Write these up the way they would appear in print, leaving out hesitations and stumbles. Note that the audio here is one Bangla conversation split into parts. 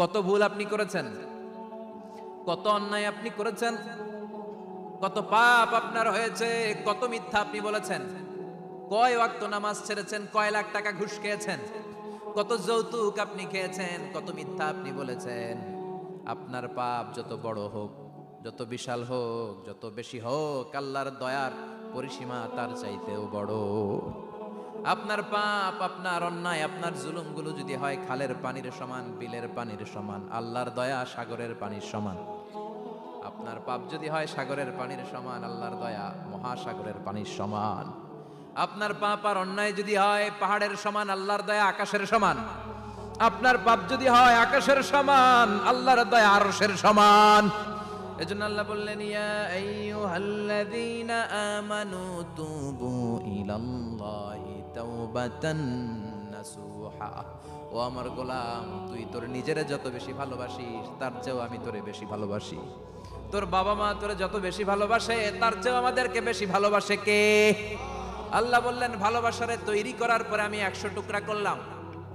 কত ভুল আপনি করেছেন, কত অন্যায় আপনি করেছেন, কত পাপ আপনার হয়েছে, কত মিথ্যা আপনি বলেছেন, কয় ওয়াক্ত নামাজ ছেড়েছেন, কয় লাখ টাকা ঘুষ খেয়েছেন, কত যৌতুক আপনি খেয়েছেন, কত মিথ্যা আপনি বলেছেন। আপনার পাপ যত বড় হোক, যত বিশাল হোক, যত বেশি হোক, আল্লাহর দয়ার পরিসীমা তার চাইতেও বড়। আপনার পাপ, আপনার অন্যায়, আপনার জুলুমগুলো যদি হয় খালের পানির সমান, বিলের পানির সমান, আল্লাহর দয়া সাগরের পানির সমান। আপনার পাপ যদি হয় সাগরের পানির সমান, আল্লাহর দয়া মহাসাগরের পানির সমান। আপনার পাপ আর অন্যায় যদি হয় পাহাড়ের সমান, আল্লাহর দয়া আকাশের সমান। আপনার পাপ যদি হয় আকাশের সমান, আল্লাহর দয়া আরশের সমান। এজন্য আল্লাহ বললেন, ইয়া আইয়ুহাল্লাযীনা আমানু তুবু ইলাল্লাহি তাওবাতান নাসুহা। ও আমার গোলাম, তুই তোর নিজেরে যত বেশি ভালোবাসিস তার চেয়েও আমি তোরে বেশি ভালোবাসি। তোর বাবা মা তোরে যত বেশি ভালোবাসে তার চেয়েও আমাদেরকে বেশি ভালোবাসে কে? আল্লাহ বললেন, ভালোবাসারে তৈরি করার পরে আমি 100 টুকরা করলাম।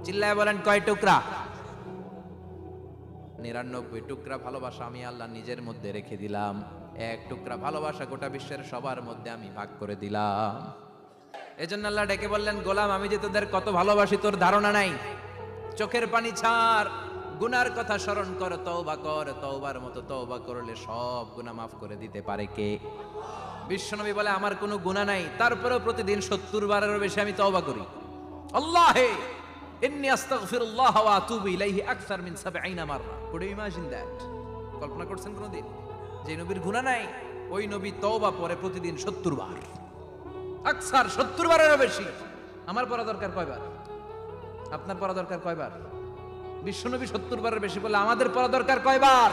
চিল্লায় বলেন, কয় টুকরা? 99 টুকরা ভালোবাসা আমি আল্লাহ নিজের মধ্যে রেখে দিলাম। 1 টুকরা ভালোবাসা গোটা বিশ্বের সবার মধ্যে আমি ভাগ করে দিলাম। এজন্য আল্লাহ ডেকে বললেন, গোলাম আমি যে তোদের কত ভালোবাসি তোর ধারণা নাই। চোখের পানি ছাড়, গুনার কথা স্মরণ কর, তওবা কর। তওবার মতো তওবা করলে সব গুনাহ মাফ করে দিতে পারে কে? বিশ্বনবী বলে, আমার কোনো গুনাহ নাই, তারপরেও প্রতিদিন 70 বারেরও বেশি আমি তওবা করি। আল্লাহে ইন্নী আস্তাগফিরুল্লাহ ওয়া আতুবু ইলাইহি আকসার মিন 70 মাররা। Could you imagine that? কল্পনা করছেন কোনদিন যে নবীর গুনাহ নাই, ওই নবী তওবা পড়ে প্রতিদিন 70 বার, আকসার 70 বারেরও বেশি। আমার পড়া দরকার কয়বার? আপনার পড়া দরকার কয়বার? বিশ্বনবী 70 বারের বেশি বলে আমাদের পড়া দরকার কয়বার?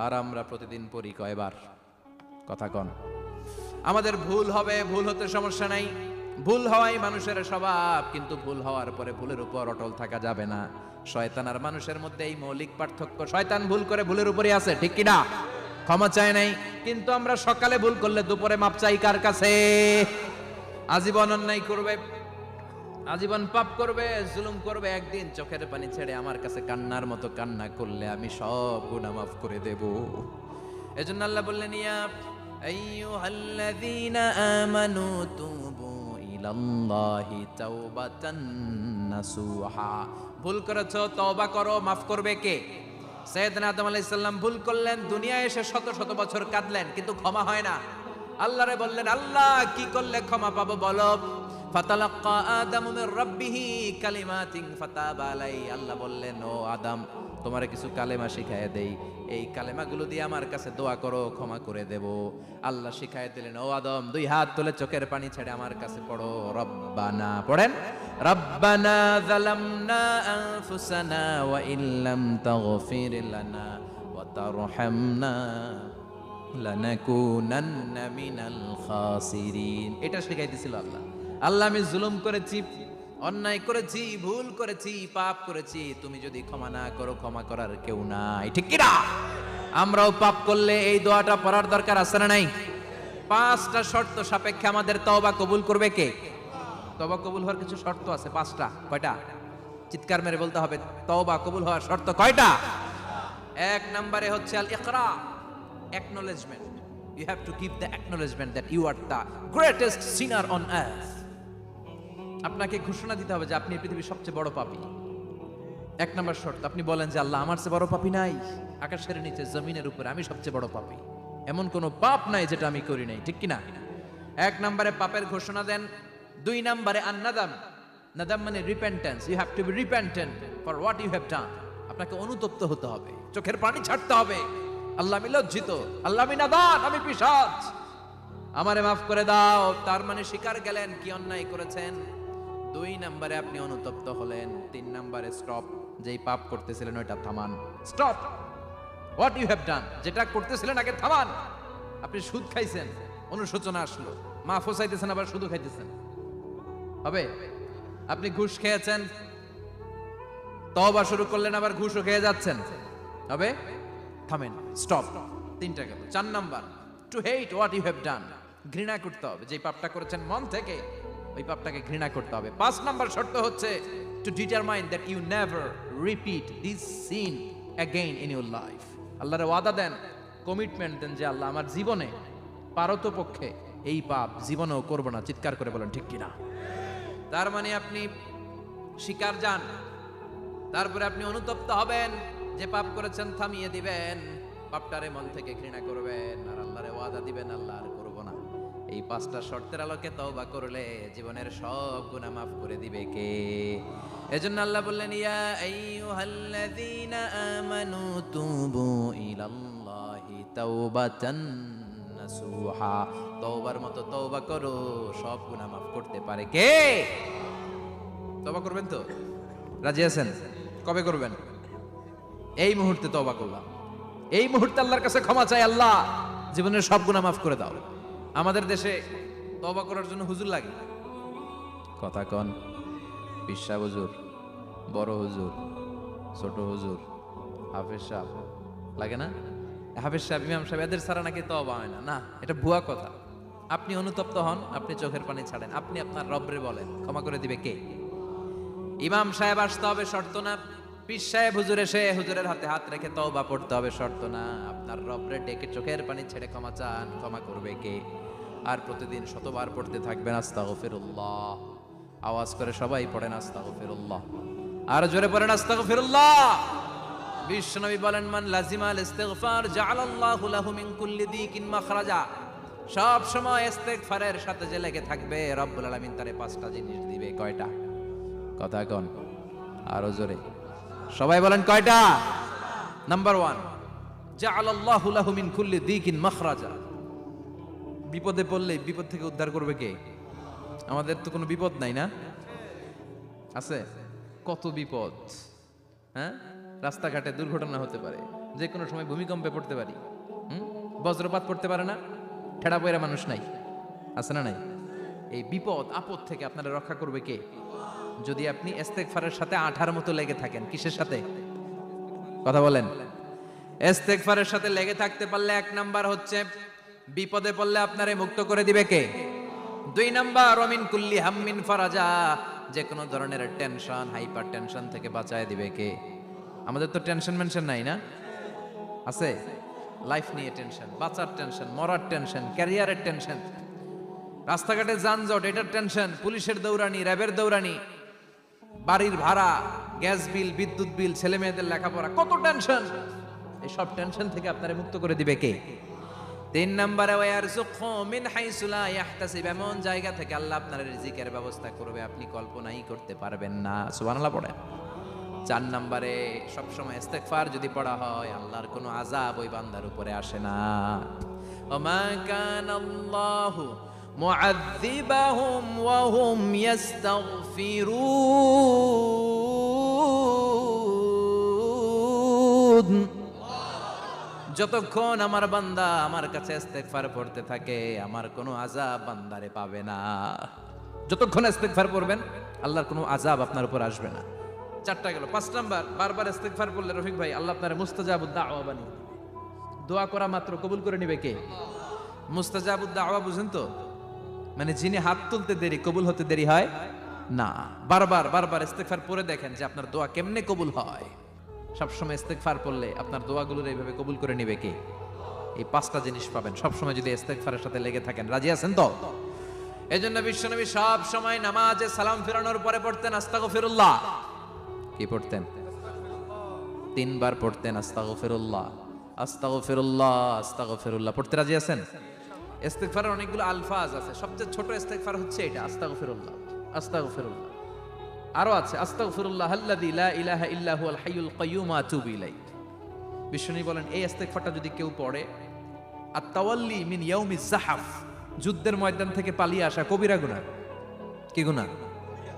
আর আমরা প্রতিদিন পড়ি কয়বার? কথা কন। আমাদের ভুল হবে, ভুল হতে সমস্যা নাই, ভুল হওয়াই মানুষের স্বভাব, কিন্তু ভুল হওয়ার পরে ভুলের উপর অটল থাকা যাবে না। শয়তান আর মানুষের মধ্যে এই মৌলিক পার্থক্য। শয়তান ভুল করে ভুলের উপরই আছে, ঠিক কি না? ক্ষমা চায় নাই, কিন্তু আমরা সকালে ভুল করলে দুপুরে মাপ চাই কার কাছে? আজীবন অন্যায় করবে, আজীবন পাপ করবে, জুলুম করবে, একদিন চোখের পানি ছেড়ে আমার কাছে কান্নার মতো কান্না করলে আমি সব গুনাহ মাফ করে দেব। এজন্য আল্লাহ বললেন, ইয়া আইয়ুহাল্লাযীনা আমানু তুবু ইলাল্লাহি তাওবাতান নাসুহা। ভুল করেছো, তওবা করো, মাফ করবে কে? সাইয়েদনা আদম আলাইহিস সালাম ভুল করলেন, দুনিয়ায় এসে শত শত বছর কাঁদলেন, কিন্তু ক্ষমা হয় না। আল্লাহরে বললেন, আল্লাহ কি করলে ক্ষমা পাবো বলো? ফাতালাক্কা আদামু মির রাব্বিহি কালিমাতিন ফাতাবা আলাই। আল্লাহ বললেন, ও আদম, তোমারে কিছু কালেমা শিখায় দেই, এই কালেমাগুলো দিয়ে আমার কাছে দোয়া করো, ক্ষমা করে দেব। আল্লাহ শিখায় দিলেন, ও আদম 2 হাত তুলে চোখের পানি ছেড়ে আমার কাছে পড়ো, রব্বানা। পড়েন, রব্বানা যালামনা আনফুসানা ওয়া ইল্লাম তাগফির লানা ওয়া তারহামনা লানাকুনান্না মিনাল খাসিরিন। এটা শিখাইতেছিল আল্লাহ। আল্লাহ, আমি জুলুম করেছি, অন্যায় করেছি, ভুল করেছি, পাপ করেছি, তুমি যদি ক্ষমা না করো ক্ষমা করার কেউ নাই, ঠিক কি না? আমরাও পাপ করলে এই দোয়াটা পড়ার দরকার আছে না নাই? 5টা শর্ত সাপেক্ষে আমাদের তওবা কবুল করবে কে? তওবা কবুল হওয়ার কিছু শর্ত আছে 5টা। কয়টা? চিৎকার মেরে বলতে হবে, তওবা কবুল হওয়ার শর্ত কয়টা? 1 নম্বরে হচ্ছে আল ইকরা, acknowledgement. You have to give the acknowledgement that you are the greatest sinner on earth. আপনাকে ঘোষণা দিতে হবে যে আপনি পৃথিবীর সবচেয়ে বড় পাপী। 1 নম্বর শর্ত, আপনি বলেন যে আল্লাহ আমার চেয়ে বড় পাপী নাই, আকাশের নিচে জমিনের উপরে আমি সবচেয়ে বড় পাপী, এমন কোনো পাপ নাই যেটা আমি করি নাই, ঠিক কি না? 1 নম্বরে পাপের ঘোষণা দেন। 2 নম্বরে আন-নাদাম। নাদাম মানে repentance. You have to be repentant for what you have done. আপনাকে অনুতপ্ত হতে হবে, চোখের পানি ছাড়তে হবে। আল্লাহ আমি লজ্জিত, আল্লাহ আমি নাদান, আমি পিশাচ, আমারে মাফ করে দাও। তার মানে স্বীকার গেলেন কি অন্যায় করেছেন। 2 নম্বরে আপনি অনুতপ্ত হলেন। 3 নম্বরে স্টপ, যেই পাপ করতেছিলেন ওইটা থামান। Stop what you have done, যেটা করতেছিলেন আগে থামান। আপনি সুদ খাইছেন, অনুশোচনা আসলো, মাফও চাইতেছেন, আবার সুদও খাইতেছেন, হবে? আপনি ঘুষ খেয়েছেন, তওবা শুরু করলেন, আবার ঘুষও খেয়ে যাচ্ছেন, হবে? থামেন, স্টপ। 3টা গেল। 4 number, to hate what you have done, ঘৃণা করতে হবে, যে পাপটা করেছেন মন থেকে ওই পাপটাকে ঘৃণা করতে হবে। 5 নাম্বার শর্ত হচ্ছে to determine that you never repeat this sin again in your life. আল্লাহর ওয়াদা দেন, কমিটমেন্ট দেন যে আল্লাহ আমার জীবনে পারতপক্ষে এই পাপ জীবনেও করব না। চিৎকার করে বলেন ঠিক কিনা? তার মানে আপনি শিকার যান, তারপরে আপনি অনুতপ্ত হবেন, যে পাপ করেছেন থামিয়ে দিবেন, পাপটারে মন থেকে ঘৃণা করবেন, আর আল্লাহরে ওয়াদা দিবেন আল্লাহ আর করব না। এই পাঁচটা শর্তের আলোকে তওবা করলে জীবনের সব গুনাহ মাফ করে দিবে কে? এজন্য আল্লাহ বললেন, ইয়া আইয়ুহাল্লাযীনা আমানু তুবু ইলাল্লাহি তাওবাতান নাসুহা। তওবার মতো তওবা করো, সব গুনাহ মাফ করতে পারে কে? তওবা করবেন তো? রাজি আছেন? কবে করবেন? এই মুহূর্তে তওবা করলাম, এই মুহূর্তে আল্লাহর কাছে ক্ষমা চাই, আল্লাহ জীবনের সব গুনাহ মাফ করে দাও। আমাদের দেশে তওবা করার জন্য হুজুর লাগে, কথা কন, পিসা হুজুর, বড় হুজুর, ছোট হুজুর, হাফেজ সাহেব লাগে না? হাফেজ সাহেব, ইমাম সাহেব, এদের ছাড়া নাকি তওবা হয় না। না, এটা ভুয়া কথা। আপনি অনুতপ্ত হন, আপনি চোখের পানি ছাড়েন, আপনি আপনার রবরে বলেন, ক্ষমা করে দিবে কে? ইমাম সাহেব আসতে হবে শর্ত না, পীর সাহেব হুজুর এসে হুজুরের হাতে হাত রেখে তওবা পড়তে হবে শর্ত না। আপনার রবরে ডেকে চোখের পানি ছেড়ে ক্ষমা চান, ক্ষমা করবে কে? আর প্রতিদিন শতবার পড়তে থাকবেন আস্তাগফিরুল্লাহ। আওয়াজ করে সবাই পড়েন আস্তাগফিরুল্লাহ, আর জোরে পড়েন আস্তাগফিরুল্লাহ। বিশ্বনবী বলেন, মান লাজিমাল ইস্তিগফার জাআলাল্লাহু লাহু মিন কুল্লি দিকিন মাখরাজা। সব সময় ইস্তিগফারের সাথে যে লেগে থাকবে, রব্বুল আলামিন তারে পাঁচটা জিনিস দিবে। কয়টা? কথা কন, আরো জোরে সবাই বলেন কয়টা? নাম্বার 1, জাআলাল্লাহু লাহু মিন কুল্লি দিকিন মাখরাজা। বিপদে পড়লে বিপদ থেকে উদ্ধার করবে কে? আমাদের তো কোনো বিপদ নাই না? আছে? কত বিপদ, হ্যাঁ? রাস্তাঘাটে দুর্ঘটনা হতে পারে, যে কোনো সময় ভূমিকম্পে পড়তে পারি, বজ্রপাত পড়তে পারে না, ঠেড়া পয়রা মানুষ নাই, আছে না নাই? এই বিপদ আপদ থেকে আপনারা রক্ষা করবে কে? যদি আপনি ইস্তেগফারের সাথে আঠার মতো লেগে থাকেন। কিসের সাথে? কথা বলেন। ইস্তেগফারের সাথে লেগে থাকতে পারলে 1 নাম্বার হচ্ছে বিপদে পড়লে আপনারে মুক্ত করে দিবে কে? 2 নাম্বার ওমিন কুল্লি হাম্মিন ফারাজা, যে কোনো ধরনের টেনশন, হাইপার টেনশন থেকে বাঁচায় দিবে কে? আমাদের তো টেনশন মেনশন নাই না? আছে? লাইফ নিয়ে টেনশন, বাঁচার টেনশন, মরার টেনশন, ক্যারিয়ারের টেনশন, রাস্তাঘাটে যানজট, এটার টেনশন, পুলিশের দৌড়ানি, র্যাবের দৌড়ানি, বাড়ির ভাড়া, গ্যাস বিল, বিদ্যুৎ বিল, ছেলে মেয়েদের লেখাপড়া, কত টেনশন। এই সব টেনশন থেকে আপনারে মুক্ত করে দিবে কে? 3 নম্বরে ওয়ারযুকহু মিন হাইসু লা ইয়াহতাসিব, এমন জায়গা থেকে আল্লাহ আপনার রিজিকের ব্যবস্থা করবে আপনি কল্পনাই করতে পারবেন না। সুবহানাল্লাহ পড়েন। 4 নম্বরে সবসময় ইস্তেগফার যদি পড়া হয়, আল্লাহর কোনো আযাব ওই বান্দার উপরে আসে না। ওমা কানাল্লাহু মুআযযিবাহুম ওয়া হুম ইস্তাগফিরুন। যতক্ষণ আমার বান্দা আমার কাছে ইস্তেগফার পড়তে থাকে, আমার কোনো আযাব বান্দারে পাবে না। যতক্ষণ ইস্তেগফার পড়বেন, আল্লাহর কোনো আযাব আপনার উপর আসবে না। 4টা গেল। 5 নাম্বার, বারবার ইস্তেগফার পড়লে রফিক ভাই আল্লাহ আপনার মুস্তাজাবুদ দাওয়া বানিয়ে দিবে। দোয়া করা মাত্র কবুল করে নিবে কে? মুস্তাজাবুদ দাওয়া বুঝেন তো? মানে যিনি হাত তুলতে দেরি, কবুল হতে দেরি হয় না। বারবার বারবার ইস্তেগফার পড়ে দেখেন যে আপনার দোয়া কেমনে কবুল হয়। সবসময় ইস্তেগফার পড়লে আপনার দোয়াগুলোর এইভাবে কবুল করে নিবে কে? এই 5টা জিনিস পাবেন সবসময় যদি ইস্তেগফারের সাথে লেগে থাকেন। রাজি আছেন তো? এজন্য বিশ্বনবী সব সময় নামাজে সালাম ফেরানোর পরে পড়তেন আস্তাগফিরুল্লাহ। কি পড়তেন? 3 বার পড়তেন আস্তাগফিরুল্লাহ, আস্তাগফিরুল্লাহ, আস্তাগফিরুল্লাহ। পড়তে রাজি আছেন? ইস্তেগফারের অনেকগুলো আলফাজ আছে, সবচেয়ে ছোট ইস্তেগফার হচ্ছে এটা, আস্তাগফিরুল্লাহ, আস্তাগফিরুল্লাহ। আরো আছে আস্তাগফিরুল্লাহ আল্লাযী লা ইলাহা ইল্লা হুয়াল হাইয়ুল কাইয়্যুম ওয়া আতুবু ইলাইহি। বিশ্বনবী বলেন, এই ইস্তেগফারটা যদি কেউ পড়ে, আত-তাওয়াল্লি মিন ইয়াউমিজ যাহাফ, যুদ্ধের ময়দান থেকে পালিয়ে আসা কবিরা গুনাহ। কি গুনাহ?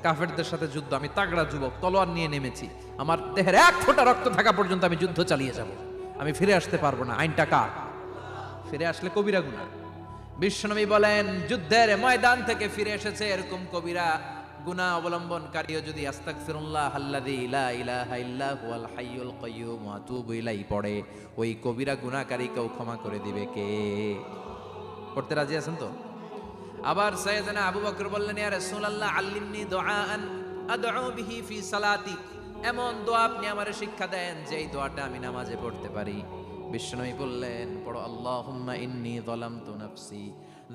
কাফেরদের সাথে যুদ্ধ, আমি তাগড়া যুবক, তলোয়ার নিয়ে নেমেছি, আমার দেহের 1 ফোঁটা রক্ত থাকা পর্যন্ত আমি যুদ্ধ চালিয়ে যাব, আমি ফিরে আসতে পারবো না, আইনটা কার? ফিরে আসলে কবিরা গুনাহ। বিশ্বনবী বলেন, যুদ্ধের ময়দান থেকে ফিরে এসেছে এরকম কবিরা গুনাহ অবলম্বনকারীও যদি আস্তাগফিরুল্লাহ আল্লাযী লা ইলাহা ইল্লা হুয়াল হাইয়ুল কাইয়্যুম ওয়া আতুবু ইলাইহি পড়ে, ওই কবিরা গুনাহকারীকেও ক্ষমা করে দিবে কে? পড়তে রাজি আছেন তো? আবার সাইয়েদনা আবু বকর বললেন, ইয়া রাসূলুল্লাহ আল্লিমনি দুআআন আদউ বিহি ফি সালাতি, এমন দোয়া আপনি আমারে শিক্ষা দেন যে এই দোয়াটা আমি নামাজে পড়তে পারি। বিশ্বনবী বললেন, পড়ো আল্লাহুম্মা ইন্নী যালামতু নাফসি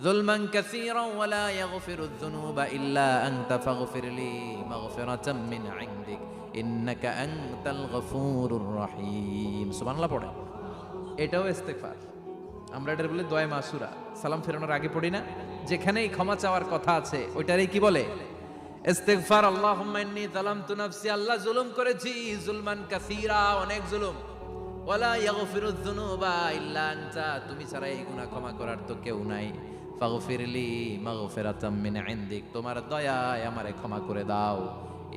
যুলমান কাসীরান ওয়া লা ইয়াগফিরুয যুনুবা ইল্লা আনতা ফাগফিরলি মাগফিরাতাম মিন ইনদিক ইন্নাকা আনতাল গফুরুর রহিম। সুবহানাল্লাহ পড়ে। এটাও ইস্তেগফার। আমরা এটার বলে দোয়া মাসুরা, সালাম ফেরানোর আগে পড়ি না? যেখানেই ক্ষমা চাওয়ার কথা আছে ওইটারই কি বলে? ইস্তেগফার। আল্লাহুম্মা ইন্নী যালামতু নাফসি, আল্লাহ জুলুম করেছি, জুলমান কাসীরা, অনেক জুলুম। ওয়ালা ইয়াগফিরুয যুনুবা ইল্লা আনতা, তুমি ছাড়া এই গুনাহ ক্ষমা করার তো কেউ নাই। ফাগফিরলি মাগফিরাতাম মিন ইনদিক, তোমার দয়ায় আমারে ক্ষমা করে দাও।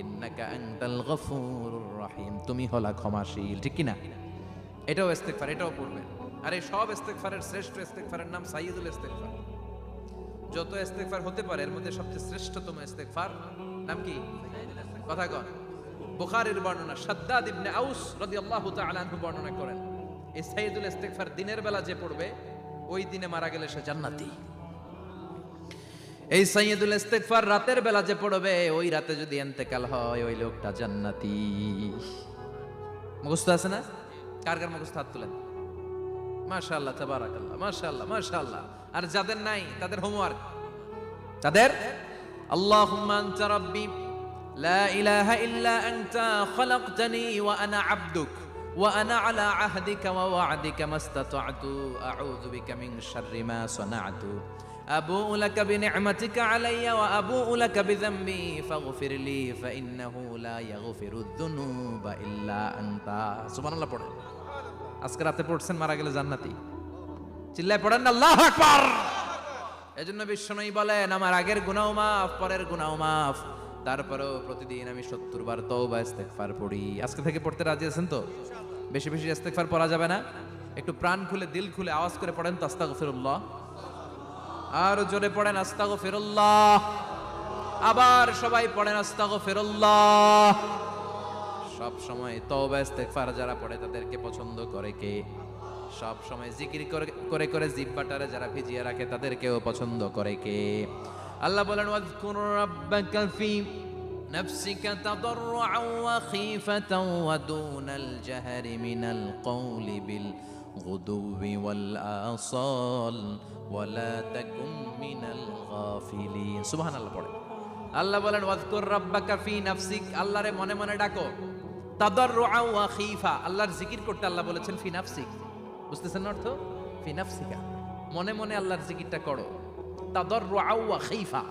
ইন্নাকা আনতাল গফুরুর রহিম, তুমি হলা ক্ষমাশীল। ঠিক কি না? এটাও ইস্তেগফার, এটাও পড়বেন। আর এই সব ইস্তেগফারের শ্রেষ্ঠ ইস্তেগফারের নাম সাইয়্যিদুল ইস্তেগফার। যত ইস্তেগফার হতে পারে এর মধ্যে সবচেয়ে শ্রেষ্ঠতম ইস্তেগফার নাম কি? কথা কন। বুখারীর বর্ণনা, শাদ্দাদ ইবনে আউস রাদিয়াল্লাহু তাআলা আনহু বর্ণনা করেন, এই সাইয়্যিদুল ইস্তেগফার দিনের বেলা যে পড়বে ওই দিনে মারা গেলে সে জান্নাতি। এই সাইয়্যিদুল ইস্তেগফার রাতের বেলা যে পড়বে ওই রাতে যদি ইন্তেকাল হয় ওই লোকটা জান্নাতি। মুখস্থ আছে না? কার কার মুখস্থ হাত তুলেন। মাশাআল্লাহ, তাবারাকাল্লাহ, মাশাআল্লাহ, মাশাআল্লাহ। আর যাদের নাই তাদের হোমওয়ার্ক, তাদের আল্লাহুম্মা আনতা রাব্বি লা ইলাহা ইল্লা আনতা খালাকতানি ওয়া আনা আবদুক ওয়া আনা আলা আহদিকা ওয়া ওয়া'দিকা মাস্তাতা'তু আউযু বিকা মিন শাররি মা সানা'তু আবুউ লাকা বিনি'মাতিকা আলাইয়া ওয়া আবুউ লাকা বিযামবি ফাগফিরলি ফাইন্নাহু লা ইয়াগফিরুয যুনুবা ইল্লা আনতা। সুবহানাল্লাহ পড়ে। আজকে রাতে পড়ছেন, মারা গেলে জান্নাতি। চিল্লায় পড়েন না আল্লাহু আকবার। এজন্য বিশ্বনবী বলেন, আমার আগের গুনাহ মাফ, পরের গুনাহ মাফ, তারপরেও প্রতিদিন আমি 70 বার তওবা ইস্তেগফার পড়ি। আজকে থেকে পড়তে রাজি আছেন তো? বেশি বেশি ইস্তেগফার পড়া যাবে না? একটু প্রাণ খুলে, দিল খুলে আওয়াজ করে পড়েন তো আস্তাগফিরুল্লাহ। আর জোরে পড়েন আস্তাগফিরুল্লাহ। আবার সবাই পড়েন আস্তাগফিরুল্লাহ। সব সময় তওবা ইস্তেগফার যারা পড়ে তাদেরকে পছন্দ করে কে? সব সময় জিকির করে করে জিহ্বাটারে যারা ভিজিয়ে রাখে তাদেরকেও পছন্দ করে কে? আল্লাহ বলেন, ওয়াযকুর রাব্বাকা ফি নাফসিকা তাদাররুআন ওয়া খীফাতান ওয়া দুনাল জাহরি মিনাল কওলি বিল গুদুবি ওয়াল আসাল ওয়া লা তাকুম মিনাল গাফিলিন। সুবহানাল্লাহ পড়ে। আল্লাহ বলেন, ওয়াযকুর রাব্বাকা ফি নাফসিক, আল্লাহরে মনে মনে ডাকো। তাদাররুআন ওয়া খীফা, আল্লাহর জিকির করতে আল্লাহ বলেছেন ফি নাফসিক। বুঝতেছেন অর্থ? ফি নাফসিকা, মনে মনে আল্লাহর জিকিরটা করো। তাদাররুআন ওয়া খীফা,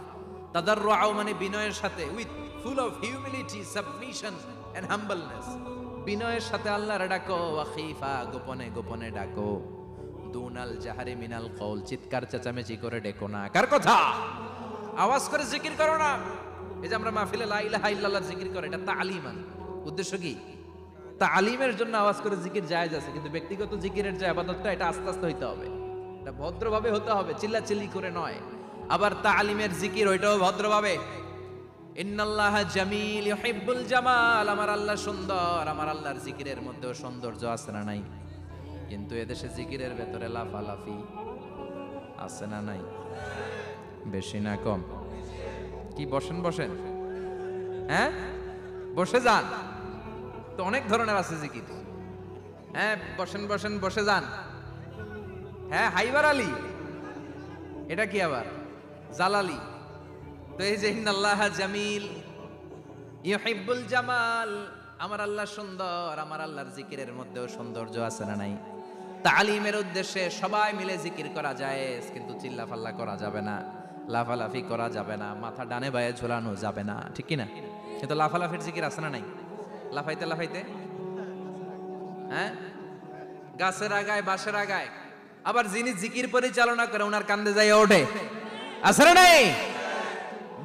তাদাররুআন মানে বিনয়ের সাথে, with full of humility, submission and humbleness, বিনয়ের সাথে আল্লাহর ডাকো। ওয়া খীফা, গোপনে গোপনে ডাকো। দুনাল জাহারি মিনাল কওল, চিৎকার চেঁচামেচি করে ডেকো না। কার কথা? আওয়াজ করে জিকির করো না। এই যে আমরা মাহফিলে লা ইলাহা ইল্লাল্লাহ জিকির করে, এটা তালিমান। উদ্দেশ্য কি? তালিমের জন্য আওয়াজ করে জিকির জায়েজ আছে, কিন্তু ব্যক্তিগত জিকিরের যে ইবাদতটা এটা আস্তে আস্তে হইতে হবে, এটা ভদ্রভাবে হতে হবে, চিল্লাচিল্লি করে নয়। আবার তালিমের জিকির ওইটাও ভদ্রভাবে। ইন্নাল্লাহা জামিল ইউহিব্বুল জামাল, আমার আল্লাহ সুন্দর, আমার আল্লাহর জিকিরের মধ্যেও সৌন্দর্য আছে না নাই? কিন্তু এদেশে জিকিরের ভেতরে লাফালাফি আছে না নাই? বেশি না কম? কি বসেন বসেন, হ্যাঁ বসে যান তো, অনেক ধরনের আছে জিকির। হ্যাঁ বসেন বসেন, বসে যান। হ্যাঁ হাইবার আলী, এটা কি আবার জালালি? তো এই যে ইন্নাল্লাহা জামিল ইউহিব্বুল জামাল, আমার আল্লাহ সুন্দর, আমার আল্লাহর জিকিরের মধ্যেও সৌন্দর্য আছে না নাই? তালিমের উদ্দেশ্যে সবাই মিলে জিকির করা যায়, কিন্তু চিল্লাফাল্লা করা যাবে না, লাফালাফি করা যাবে না, মাথা ডানে বায়ে ঝোলানো যাবে না, ঠিক কি না? কিন্তু লাফালাফির জিকির আছে না নাই? লাফাইতে লাফাইতে, হ্যাঁ গাছের আগায় বাঁশের আগায়। আবার যিনি জিকির পরিচালনা করে ওনার কান্দে যায় ওঠে, আছে না নাই?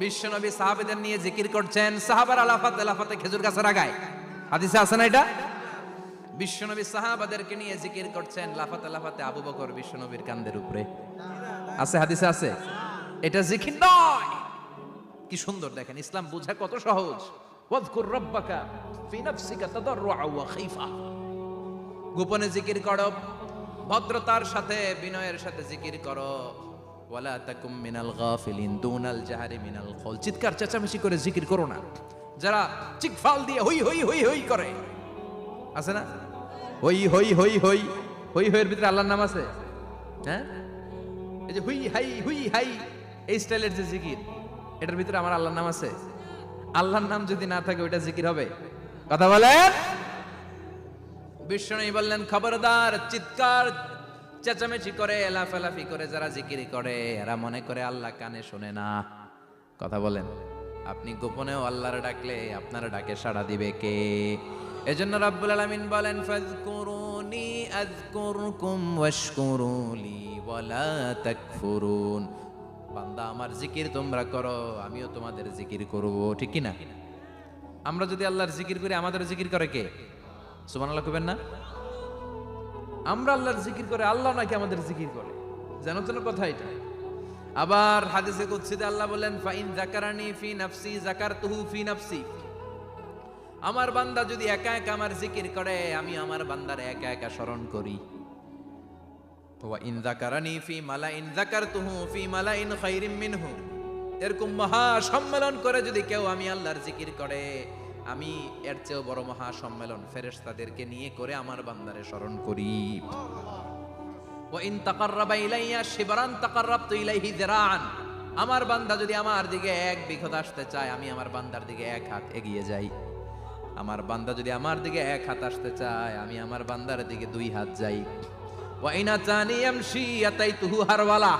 বিশ্বনবী সাহাবাদের নিয়ে জিকির করছেন, সাহাবারা লাফাতে লাফাতে খেজুর গাছের আগায়। হাদিসে আছে না এটা? বিশ্বনবী সাহাবাদেরকে নিয়ে জিকির করছেন, লাফাতে লাফাতে আবু বকর বিশ্বনবীর কান্দের উপরে। আছে, হাদিসে আছে। এটা জিকির নয়। কি সুন্দর দেখেন, ইসলাম বুঝা কত সহজ। ওয়াযকুর রাব্বাকা ফি নাফসিকা তাদাররুআন ওয়া খীফা, গোপনে জিকির করো, ভদ্রতার সাথে বিনয়ের সাথে জিকির করো। ওয়ালা তাকুম মিনাল গাফিলিন দুনাল জাহারি মিনাল কওল। চিৎকার চেঁচামেচি করে জিকির করো না। যারা চিকফাল দিয়ে হই হই হই হই করে, আছে না? হই হই হই হই হই হইয়ের ভিতরে আল্লাহর নাম আছে? হ্যাঁ, এই যে হুই হাই এই স্টাইলের যে জিকির, এটার ভিতরে আমার আল্লাহর নাম আছে? আল্লাহর নাম যদি না থাকে ওইটা জিকির হবে? কথা বলেন। বিষ্ণু বললেন খবরদার, চিৎকার চেঁচামেচি করে লাফালাফি করে যারা জিকির করে এরা মনে করে আল্লাহ কানে শোনে না। কথা বলেন। আপনি গোপনেও আল্লাহর ডাকলে আপনার ডাকে সাড়া দিবে কে? এজন্য রাব্বুল আলামিন বলেন ফাযকুরুনি আযকুরকুম ওয়াশকুরুলি ওয়ালা তাকফুরুন। বান্দা আমার জিকির তোমরা করো, আমিও তোমাদের জিকির করব, ঠিক কি না? আমরা যদি আল্লাহর জিকির করি আমাদের জিকির করে কে? সুবহানাল্লাহ কইবেন না? আমরা আল্লাহর জিকির করে, আল্লাহ নাকি আমাদের জিকির করে, জানো তো না কথা এটা? আবার হাদিসে কুদসিতে আল্লাহ বলেন ফাইন যাকারানি ফি নাফসি যাকারতুহু ফি নাফসি। আমার বান্দা যদি একা একা আমার জিকির করে আমি আমার বান্দারে একা একা স্মরণ করি। ওয়া ইন যাকারানি ফি মালাইন যাকারতুহু ফি মালাইন খায়রিম মিনহু। এরকম মহা সম্মেলন করে যদি কেউ আমি আল্লাহর জিকির করে আমি এর চেয়েও বড় মহা সম্মেলন ফেরেশতাদেরকে নিয়ে করে আমার বান্দারে স্মরণ করি। ওয়া ইন তাকাররাবা ইলাইয়া শিবরান তাকাররাবতু ইলাইহি যিরাআন। আমার বান্দা যদি আমার দিকে এক বিঘত আসতে চায় আমি আমার বান্দার দিকে এক হাত এগিয়ে যাই। আমার বান্দা যদি আমার দিকে এক হাত আসতে চায় আমি আমার বান্দার দিকে দুই হাত যাই। ওয়া ইন আতানি ইয়ামশি আতাইতুহু হারওয়ালা।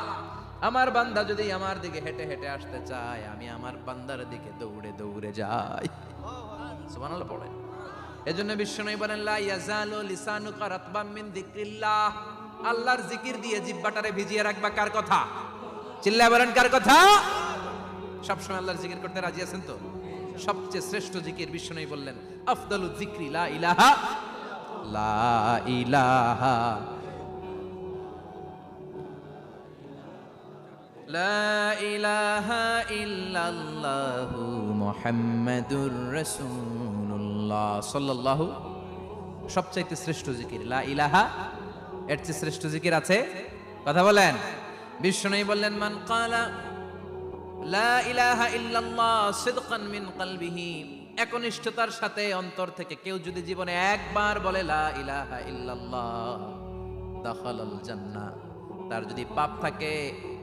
আমার বান্দা যদি আমার দিকে হেঁটে হেঁটে আসতে চায় আমি আমার বান্দার দিকে দৌড়ে দৌড়ে যাই। সুবহানাল্লাহ পড়েন। এজন্য বিশ্বনবী বলেন লা ইয়াজালু লিসানুকা রাতবাম মিন যিকরিল্লাহ। আল্লাহর জিকির দিয়ে জিহ্বাটারে ভিজিয়ে রাখবা। কার কথা? চিল্লায় বলেন কার কথা? সবসময় আল্লাহর জিকির করতে রাজি আছেন তো? সবচেয়ে শ্রেষ্ঠ জিকির বিশ্বনবী বললেন আফদালুয যিকরি লা ইলাহা লা ইলাহা লা ইলাহা ইল্লাল্লাহু মুহাম্মাদুর রাসূলুল্লাহ সাল্লাল্লাহু। সবচাইতে শ্রেষ্ঠ জিকির লা ইলাহা। এর চেয়ে শ্রেষ্ঠ জিকির আছে? কথা বলেন। বিশ্বনবী বললেন মান ক্বালা লা ইলাহা ইল্লাল্লাহ সিদকান মিন কলবিহি। একনিষ্ঠতার সাথে অন্তর থেকে কেউ যদি জীবনে একবার বলে লা ইলাহা ইল্লাল্লাহ দাখালাল জান্নাহ। তার যদি পাপ থাকে,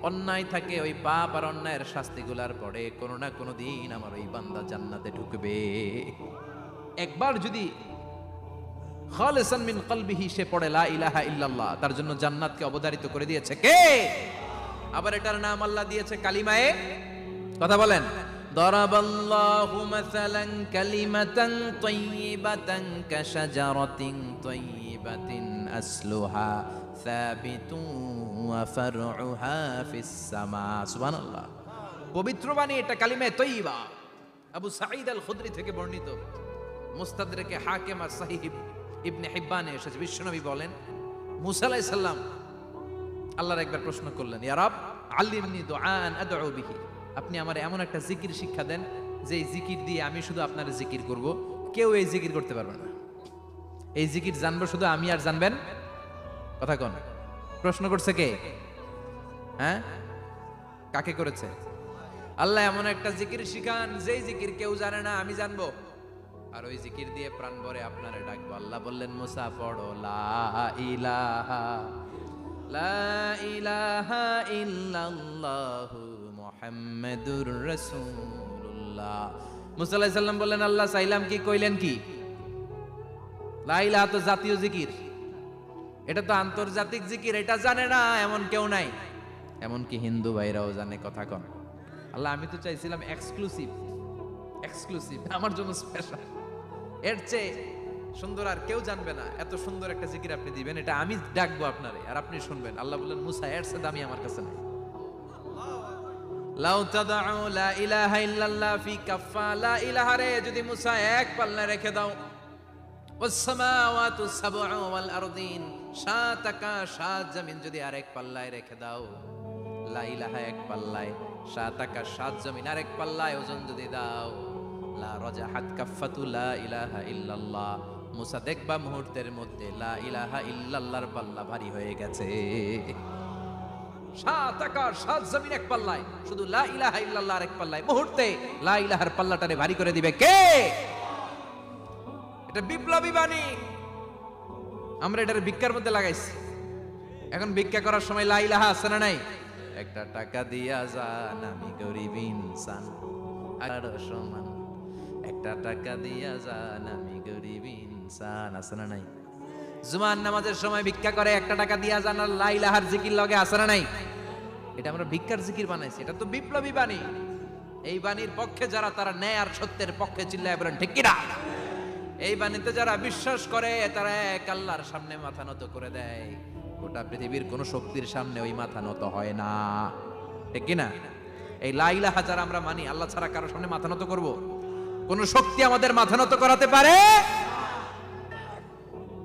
অন্যায় থাকে, ওই পাপ আর অন্যায়ের শাস্তিগুলার পরে কোনো না কোনো দিন আমার ওই বান্দা জান্নাতে ঢুকবে। একবার যদি খালিসান মিন কলবিহি সে পড়ে লা ইলাহা ইল্লাল্লাহ, তার জন্য জান্নাতকে অবধারিত করে দিয়েছে কে? আবার এটার নাম আল্লাহ দিয়েছে কালিমায়ে। কথা বলেন। দরাবাল্লাহু মাসালান কালিমাতান তাইয়িবাতান কাশাজারাতিন তাইয়িবাতিন আসলুহা সাবিতুন ওয়া ফারউহা ফিস সামা। সুবহানাল্লাহ। পবিত্র বাণী এটা কালিমায়ে তাইয়িবা। আবু সাঈদ আল খুদরি থেকে বর্ণিত, মুস্তাদরাকে হাকিম আর সহিহ ইবনে হিব্বানে এসেছে। বিশ্বনবী বলেন মুসা আলাইহিস সালাম আল্লাহর একবার প্রশ্ন করলেন ইয়া রাব আল্লিমনি দুআন আদউ বিহি। আপনি আমার এমন একটা জিকির শিক্ষা দেন যে জিকির দিয়ে আমি শুধু আপনার জিকির করব, কেউ এই জিকির করতে পারবে না। এই জিকির জানবো শুধু আমি আর জানবেন। কথা কোন? প্রশ্ন করছে কে? হ্যাঁ, কাকে করেছে? আল্লাহ এমন একটা জিকির শিখান যেই জিকির কেউ জানে না, আমি জানবো, আর ওই জিকির দিয়ে প্রাণ ভরে আপনারে ডাকবো। আল্লাহ বললেন মুসা পড়ো লা ইলাহা লা ইলাহা ইল্লাল্লাহু মুহাম্মাদুর রাসূলুল্লাহ। মুসা আলাইহিস সালাম বললেন আল্লাহ চাইলাম কি, কইলেন কি? লা ইলাহা তো জাতীয় জিকির, এটা তো আন্তর্জাতিক জিকির, এটা জানে না এমন কেউ নাই। এমনকি হিন্দু ভাইরাও জানে। কথা কন। আল্লাহ আমি তো চাইছিলাম এক্সক্লুসিভ, আমার জন্য স্পেশাল, এর চেয়ে সুন্দর আর কেউ জানবে না। এত সুন্দর একটা জিকির আপনি দিবেন, এটা আমি ডাকবো আপনারে আর আপনি শুনবেন। আল্লাহ বললেন মুসা এর চেয়ে দামি আমার কাছে নাই। লাউ তাদউ লা ইলাহা ইল্লাল্লাহ ফি কাফা। লা ইলাহা রে যদি মুসা এক পাল্লায় রেখে দাও, ওয়াস সামাওয়াতু সাবউ ওয়াল আরদিন, সাত আকাশ সাত জমিন যদি আরেক পাল্লায় রেখে দাও, লা ইলাহা এক পাল্লায়, সাত আকাশ সাত জমিন আরেক পাল্লায় ওজন যদি দাও, লা রাজাহাত কাফাতু লা ইলাহা ইল্লাল্লাহ। মুসা দেখবা মুহূর্তের মধ্যে লা ইলাহা ইল্লাল্লাহর পাল্লা ভারী হয়ে গেছে। সাত আকাশ সাত জমিন এক পাল্লায়, শুধু লা ইলাহা ইল্লাল্লাহ এক পাল্লায়, মুহূর্তে লা ইলাহার পাল্লাটারে ভারী করে দিবে কে? এটা বিপ্লবী বাণী। আমরা এটার ভিক্ষার মধ্যে লাগাইছি। এখন ভিক্ষা করার সময় লা ইলাহা আছে না নাই? একটা টাকা দিয়া যান, আমি গরিব ইনসান আর সমান, একটা টাকা দিয়া যান, আমি গরিব ইনসান, আছে না নাই? জুমার নামাজের সময় ভিক্ষা করে একটা টাকা দিয়া যান, আর লা ইলাহার জিকির লগে আছে না নাই? এটা আমরা ভিক্ষার জিকির বানাইছি। এটা তো বিপ্লবী বাণী। এই বাণীর পক্ষে যারা, তারা ন্যায় আর সত্যের পক্ষে চিল্লায় বলেন ঠিক কিনা? এই বাণীতে যারা বিশ্বাস করে তারা এক আল্লাহর সামনে মাথা নত করে দেয়। গোটা পৃথিবীর কোন শক্তির সামনে ওই মাথা নত হয় না, ঠিক কিনা? এই লা ইলাহা যারা আমরা মানি, আল্লাহ ছাড়া কারো সামনে মাথা নত করব? কোন শক্তি আমাদের মাথা নত করাতে পারে?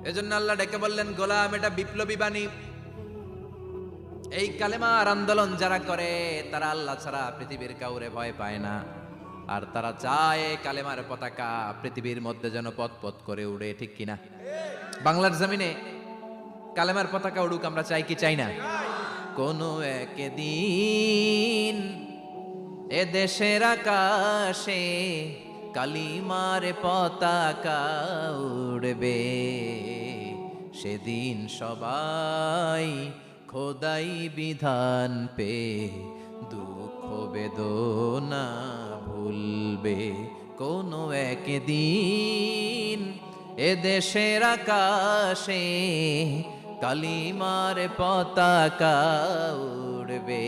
এজন্য আল্লাহ ডেকে বললেন, গোলাম এটা বিপ্লবী বাণী। এই কালেমার আন্দোলন যারা করে তারা আল্লাহ ছাড়া পৃথিবীর কাউরে ভয় পায় না। আর তারা চায় কালেমার পতাকা পৃথিবীর মধ্যে যেন পথ পথ করে উড়ে, ঠিক কিনা? বাংলার জমিনে কালেমার পতাকা উড়ুক, আমরা চাই কি চাই না? কোনো একদিন এ দেশের আকাশে কালিমার পতাকা উড়বে, সেদিন সবাই খোদাই বিধান পে দুঃখ বেদনা ভুলবে। কোনো একদিন এ দেশের আকাশে কালিমার পতাকা উড়বে,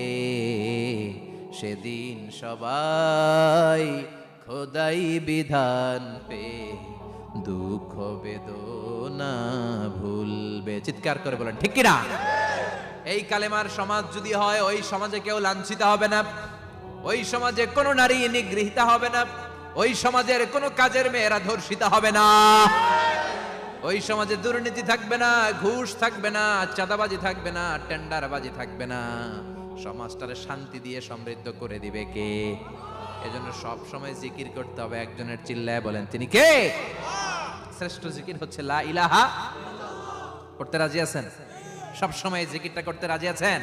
সেদিন সবাই খোদাই বিধান পে দুঃখ বেদনা ভুলবে। চিৎকার করে বলেন ঠিক কিনা? এই কালেমার সমাজ যদি হয়, ওই সমাজে কেউ লাঞ্ছিত হবে না, ওই সমাজে কোনো নারী নিগৃহীত হবে না, ওই সমাজের কোনো কাজের মেয়েরা ধর্ষিত হবে না, ওই সমাজে দুর্নীতি থাকবে না, ঘুষ থাকবে না, চাঁদাবাজি থাকবে না, টেন্ডারবাজি থাকবে না। সমাজটারে শান্তি দিয়ে সমৃদ্ধ করে দিবে কে? এজন্য সব সময় জিকির করতে হবে একজনের, চিল্লায় বলেন তিনি কে? শ্রেষ্ঠ জিকির হচ্ছে লা ইলাহা। করতে রাজি আছেন? সব সময় জিকিরটা করতে রাজি আছেন?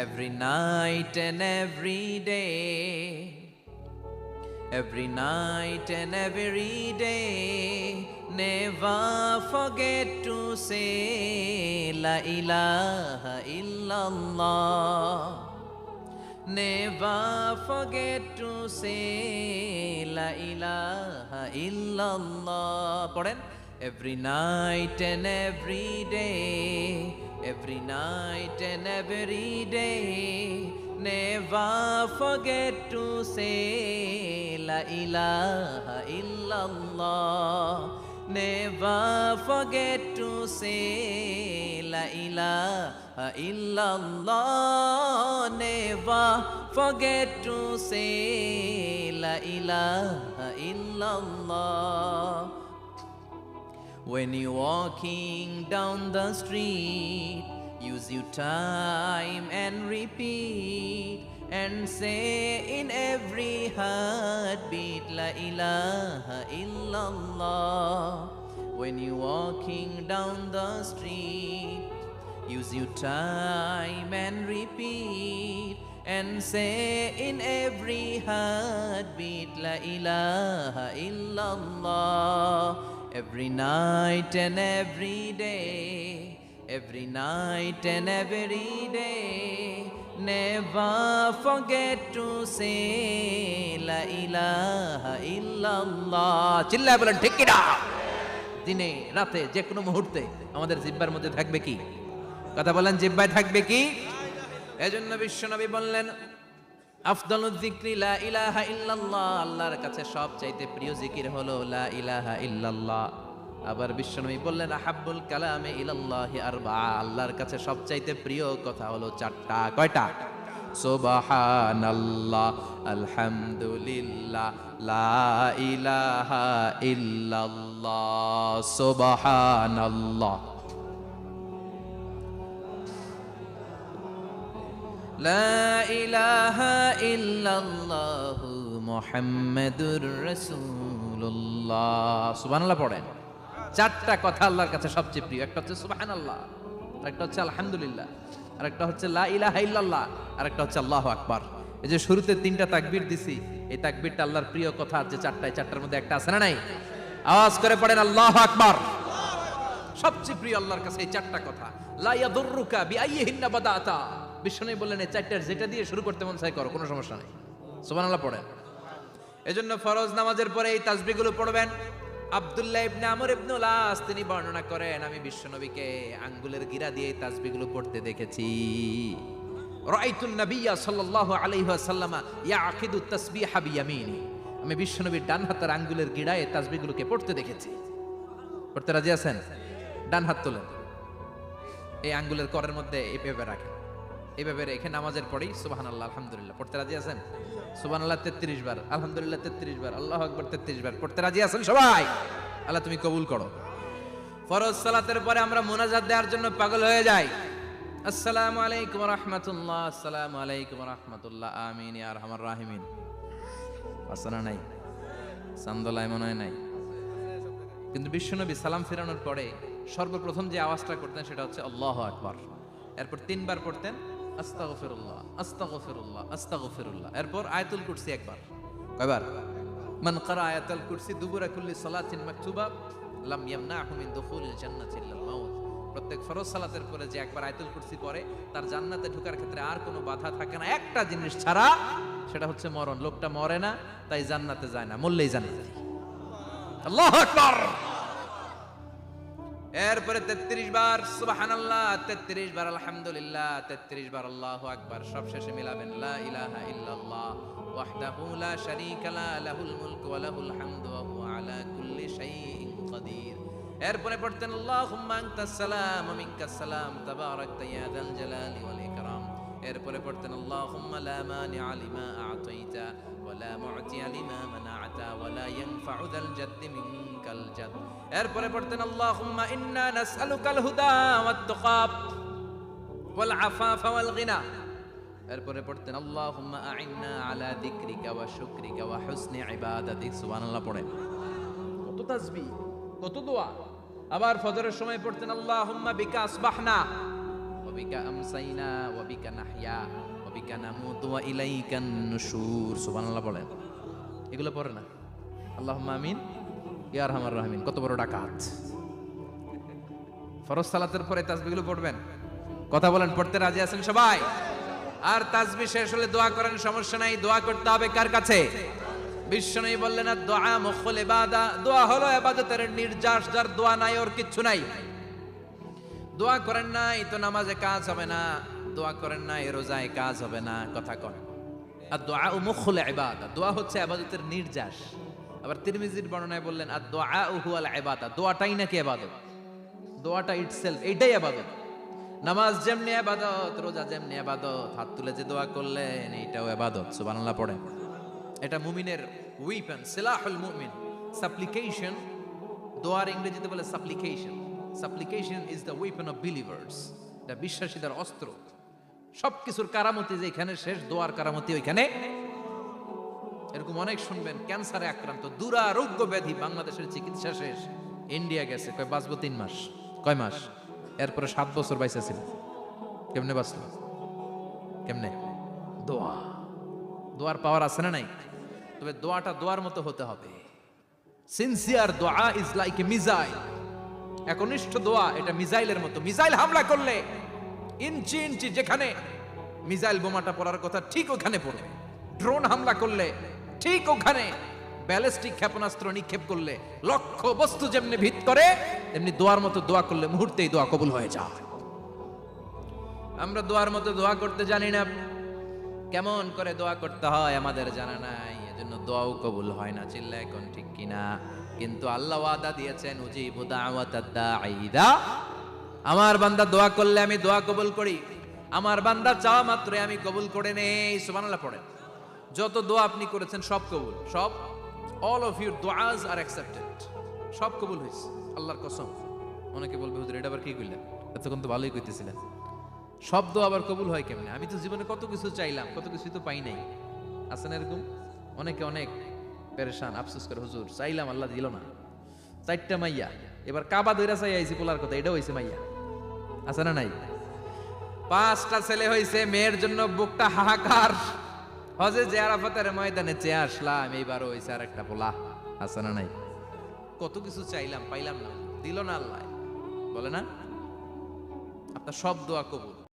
Every night and every day, every night and every day, never forget to say la ilaha illallah. Never forget to say la ilaha illallah. পড়েন, every night and every day, every night and every day, never forget to say la ilaha illallah. Never forget to say la ilaha illallah. Never forget to say la ilaha illallah. When you're walking down the street, use your time and repeat, and say in every heartbeat la ilaha illallah. When you're walking down the street, use your time and repeat, and say in every heartbeat la ilaha illallah. Every night and every day, every night and every day, never forget to say la ilaha illallah. চিল্লায় বলেন ঠিক কিনা? দিনে রাতে যে কোনো মুহূর্তে আমাদের জিহ্বার মধ্যে থাকবে কি? কথা বলেন, জিহ্বায় থাকবে কি? এজন্য বিশ্বনবী বললেন, আফদালুয যিকরি লা ইলাহা ইল্লাল্লাহ। আল্লাহর কাছে সবচাইতে প্রিয় জিকির হলো লা ইলাহা ইল্লাল্লাহ। আবার বিশ্বনবী বললেন, আহাব্বুল কালামে ইলাল্লাহি আরবা। আল্লাহর কাছে সবচাইতে প্রিয় কথা হলো চারটা। কয়টা? সুবহানাল্লাহ, আলহামদুলিল্লাহ, লা ইলাহা ইল্লাল্লাহ। সুবহানাল্লাহ, লা ইলাহা ইল্লাল্লাহ, মুহাম্মাদুর রাসূলুল্লাহ। সুবহানাল্লাহ পড়েন। চারটা কথা আল্লাহর কাছে সবচেয়ে প্রিয়। একটা হচ্ছে সুবহানাল্লাহ, একটা হচ্ছে আলহামদুলিল্লাহ, আরেকটা হচ্ছে লা ইলাহা ইল্লাল্লাহ, আরেকটা হচ্ছে আল্লাহু আকবার। এই যে শুরুতে 3টা তাকবীর দিছি, এই তাকবীরটা আল্লাহর প্রিয় কথা, যে 4টার মধ্যে একটা আছে না নাই? আওয়াজ করে পড়েন আল্লাহু আকবার। সবচেয়ে প্রিয় আল্লাহর কাছে এই 4টা কথা। লা ইয়াদুররুকা বিআইয়িহিন্না বাদাতা, বিষ্ণু বললেন এই 4টার যেটা দিয়ে শুরু করতে মন চায় করো, কোনো সমস্যা নাই। সুবহানাল্লাহ পড়েন। এজন্য ফরজ নামাজের পরে এই তাসবিহগুলো পড়বেন। আব্দুল্লাহ ইবনে আমর ইবনে লাস তিনি বর্ণনা করেন, আমি বিশ্বনবীকে আঙ্গুলের গিরা দিয়ে এই তাসবিহগুলো পড়তে দেখেছি। রাআইতুন নাবিয়্যা সাল্লাল্লাহু আলাইহি ওয়াসাল্লাম ইয়াকিদু তাসবিহা বিয়ামিনি, আমি বিশ্বনবীর ডান হাতের আঙ্গুলের গিরায় এই তাসবিহগুলোকে পড়তে দেখেছি। পড়তে রাজি আছেন? ডান হাত তোলেন, এই আঙ্গুলের করের মধ্যে এইভাবে রাখেন, এইভাবে রেখে নামাজের পরেই সুবহানাল্লাহ আলহামদুলিল্লাহ পড়তে রাজি আছেন? সুবহানাল্লাহ 33 বার, আলহামদুলিল্লাহ 33 বার, আল্লাহু আকবার 33 বার পড়তে রাজি আছেন সবাই? আল্লাহ তুমি কবুল করো। ফরজ সালাতের পরে আমরা মুনাজাত দেওয়ার জন্য পাগল হয়ে যাই। আসসালামু আলাইকুম ওয়া রাহমাতুল্লাহ, আসসালামু আলাইকুম ওয়া রাহমাতুল্লাহ, আমিন ইয়া আরহামার রাহিমিন। আসনা নাই? সান্দলায় মনে হয় নাই। কিন্তু বিশ্বনবী সালাম ফেরানোর পরে সর্বপ্রথম যে আওয়াজটা করতেন সেটা হচ্ছে আল্লাহু আকবার। এরপর 3 বার পড়তেন আস্তাগফিরুল্লাহ, আস্তাগফিরুল্লাহ, আস্তাগফিরুল্লাহ। এরপর আয়াতুল কুরসি একবার। কয়বার? মান ক্বারা আয়াতুল কুরসি দুবুরা কুল্লি সালাতিন মাকতুবা লাম ইয়ামনাহু মিন দুখুলিল জান্নাতি ইল্লাল মাউত। প্রত্যেক ফরজ সালাতের পরে যে একবার আয়াতুল কুরসি পড়ে তার জান্নাতে ঢোকার ক্ষেত্রে আর কোনো বাধা থাকে না, একটা জিনিস ছাড়া, সেটা হচ্ছে মরণ। লোকটা মরে না তাই জান্নাতে যায় না, মরলেই জান্নাতে। আল্লাহু আকবার। এরপরে 33 বার সুবহানাল্লাহ, 33 বার আলহামদুলিল্লাহ, 33 বার আল্লাহু আকবার। সব শেষে মিলাবেন লা ইলাহা ইল্লাল্লাহ ওয়াহদাহু লা শারীকা লা লাহুল মুলকু ওয়া লাহুল হামদু ওয়া হুয়া আলা কুল্লি শাইইন কাদির। এরপরে পড়তেন আল্লাহুম্মা আনতাস সালাম ওয়া মিনকাস সালাম তাবারাকতা ইয়া যাল জালালি ওয়াল ইকরাম। এরপরে পড়তেন আল্লাহুম্মা লা মানিআ লিমা আ'তাইতা ওয়া লা মু'তিয়া লিমা মানা'তা ওয়া লা ইয়ানফা'ু যাল জাদ্দি মিনকাল জাদ। এরপরে পড়তেন আল্লাহুম্মা ইন্না নাসআলুকাল হুদা ওয়াত তুকা ওয়াল আফাফা ওয়াল গিনা। এরপরে পড়তেন আল্লাহুম্মা আ'ইন্না আলা যিকরিকা ওয়া শুকরিকা ওয়া হুসনি ইবাদাতিক। সুবহানাল্লাহ পড়েন। কত তাসবিহ, কত দোয়া। আবার ফজরের সময় পড়তেন আল্লাহুম্মা বিকা আসবাহনা ওয়া বিকা আমসাইনা ওয়া বিকা নাহইয়া ওয়া বিকা নামুতু ওয়া ইলাইকান নুশুর। সুবহানাল্লাহ পড়েন। এগুলো পড়ে না? আল্লাহুম্মা আমিন ইয়া আরহামার রাহিমিন। কত বড় ডাকাত! ফরজ সালাতের পরে তাসবিহগুলো পড়বেন। কথা বলেন, পড়তে রাজি আছেন সবাই? আর তাসবিহ শেষ হলে দোয়া করেন, সমস্যা নাই। দোয়া করতে হবে কার কাছে? বিশ্বনবী বললেন দোয়া মুখুল ইবাদা, দোয়া হলো ইবাদতের নির্যাস। যার দোয়া নাই ওর কিচ্ছু নাই। দোয়া করেন নাই তো নামাজে কাজ হবে না, দোয়া করেন নাই রোজায় কাজ হবে না। কথা কন। আর দোয়া মুখুল ইবাদা, দোয়া হচ্ছে ইবাদতের নির্যাস। আবার তিরমিজির বর্ণনায় বললেন আর দোয়া হুয়াল ইবাদা, দোয়াটাই নাকি ইবাদত। দোয়াটা ইটসেলফ এইটাই ইবাদত। নামাজ যেমনি ইবাদত, রোজা যেমনি ইবাদত, হাত তুলে যে দোয়া করলেন এইটাও ইবাদত। সুবহানাল্লাহ পড়েন। এটা মুমিনের ওয়েপন, সিলাহুল মুমিন। সাপ্লিকেশন, দোয়ার ইংরেজিতে বলে সাপ্লিকেশন। সাপ্লিকেশন is the weapon of believers. এটা বিশ্বাসীদের অস্ত্র। সবকিছুর কারামতি যেখানে শেষ, দোয়ার কারামতি ওইখানে। এরকম অনেক শুনবেন ক্যান্সারে আক্রান্ত, দুরারোগ্য ব্যাধি, বাংলাদেশের চিকিৎসা শেষ, ইন্ডিয়া গেছে, কয় বাঁচবো 3 মাস। কয় মাস? এরপরে 7 বছর বাইসা ছিল। কেমনে বাঁচলো? কেমনে? দোয়া। দোয়ার পাওয়ার আছে না নাই? তবে দোয়াটা দোয়ার মতো হতে হবে। সিনসিয়ার দোয়া ইজ লাইক এ মিসাইল। একনিষ্ঠ দোয়া এটা মিসাইলের মতো। মিসাইল হামলা করলে ইঞ্চি ইঞ্চি যেখানে মিসাইল বোমাটা পড়ার কথা ঠিক ওখানে পড়বে। ড্রোন হামলা করলে ঠিক ওখানে, ব্যালিস্টিক ক্ষেপণাস্ত্র নিক্ষেপ করলে লক্ষ্য বস্তু যেমনি ভিত করে, তেমনি দোয়ার মতো দোয়া করলে মুহূর্তেই দোয়া কবুল হয়ে যায়। আমরা দোয়ার মতো দোয়া করতে জানি না। কেমন করে দোয়া করতে হয় আমাদের জানা নাই, এজন্য দোয়াও কবুল হয় না। চিল্লা এখন ঠিক কিনা? কিন্তু আল্লাহ ওয়াদা দিয়েছেন উজিবু দাওয়াতাদ দাঈ ইযা, আমার বান্দা দোয়া করলে আমি দোয়া কবুল করি। আমার বান্দা চাওয়া মাত্রই আমি কবুল করে নেই। সুবহানাল্লাহ পড়েন। যত দোয়া আপনি করেছেন সব কবুল, সব। অল অফ ইউর দোয়াজ আর অ্যাকসেপ্টেড। সব কবুল হয়েছে আল্লাহর কসম। অনেকে বলবে হুজুর এটা আবার কি কইলেন? এতক্ষণ তো ভালোই কইতেছিলেন। সব দোয়া আবার কবুল হয় কেমনে? আমি তো জীবনে কত কিছু চাইলাম, কত কিছু তো পাই নাই। আছে না এরকম? অনেকে অনেক পেরেশান, আফসোস করে হুজুর চাইলাম আল্লাহ দিল না। 4টা মাইয়া, এবার কাবা দইরা চাই আইছি পোলার কথা, এটাও হইছে মাইয়া। আছে না নাই? 5টা ছেলে হয়েছে, মেয়ের জন্য বুকটা হাহাকার। হজে যে আরাফাতের ময়দানে চেয়ে আসলাম, এইবারও হয়েছে আর একটা পোলা। আছে না নাই? কত কিছু চাইলাম, পাইলাম না, দিল না আল্লাহ। বলে না, আপনার সব দোয়া কবুল।